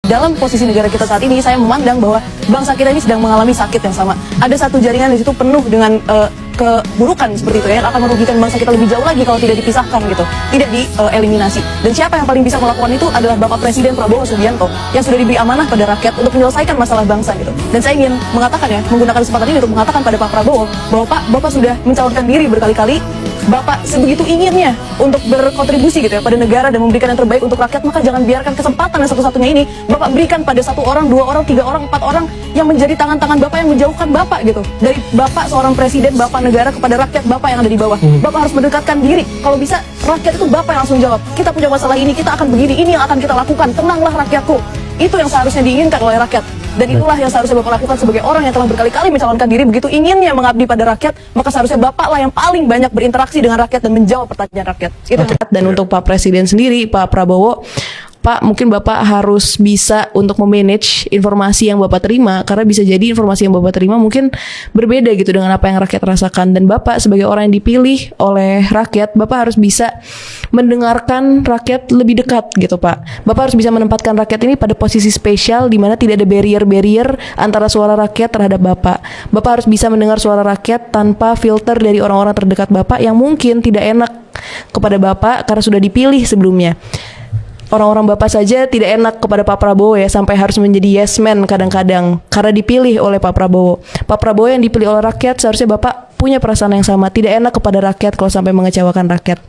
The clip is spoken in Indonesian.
dalam posisi negara kita saat ini, saya memandang bahwa bangsa kita ini sedang mengalami sakit yang sama. Ada satu jaringan di situ penuh dengan keburukan seperti itu ya, yang akan merugikan bangsa kita lebih jauh lagi kalau tidak dipisahkan gitu, tidak dieliminasi. Dan siapa yang paling bisa melakukan itu adalah Bapak Presiden Prabowo Subianto yang sudah diberi amanah pada rakyat untuk menyelesaikan masalah bangsa gitu. Dan saya ingin mengatakan ya, menggunakan kesempatan ini untuk mengatakan pada Pak Prabowo bahwa Bapak sudah mencalonkan diri berkali-kali. Bapak sebegitu inginnya untuk berkontribusi gitu ya pada negara dan memberikan yang terbaik untuk rakyat, maka jangan biarkan kesempatan yang satu-satunya ini Bapak berikan pada 1 orang, 2 orang, 3 orang, 4 orang yang menjadi tangan-tangan Bapak yang menjauhkan Bapak gitu. Dari Bapak seorang presiden, Bapak negara kepada rakyat Bapak yang ada di bawah. Bapak harus mendekatkan diri. Kalau bisa rakyat itu Bapak yang langsung jawab. Kita punya masalah ini, kita akan begini, ini yang akan kita lakukan. Tenanglah rakyatku. Itu yang seharusnya diinginkan oleh rakyat. Dan itulah yang seharusnya Bapak lakukan sebagai orang yang telah berkali-kali mencalonkan diri begitu inginnya mengabdi pada rakyat, maka seharusnya Bapak lah yang paling banyak berinteraksi dengan rakyat dan menjawab pertanyaan rakyat. Itu. Dan untuk Pak Presiden sendiri, Pak Prabowo, Pak, mungkin Bapak harus bisa untuk memanage informasi yang Bapak terima, karena bisa jadi informasi yang Bapak terima mungkin berbeda gitu dengan apa yang rakyat rasakan. Dan Bapak sebagai orang yang dipilih oleh rakyat, Bapak harus bisa mendengarkan rakyat lebih dekat gitu Pak. Bapak harus bisa menempatkan rakyat ini pada posisi spesial di mana tidak ada barrier antara suara rakyat terhadap Bapak. Bapak harus bisa mendengar suara rakyat tanpa filter dari orang-orang terdekat Bapak yang mungkin tidak enak kepada Bapak karena sudah dipilih sebelumnya. Orang-orang Bapak saja tidak enak kepada Pak Prabowo ya, sampai harus menjadi yes man kadang-kadang karena dipilih oleh Pak Prabowo. Pak Prabowo yang dipilih oleh rakyat, seharusnya Bapak punya perasaan yang sama, tidak enak kepada rakyat kalau sampai mengecewakan rakyat.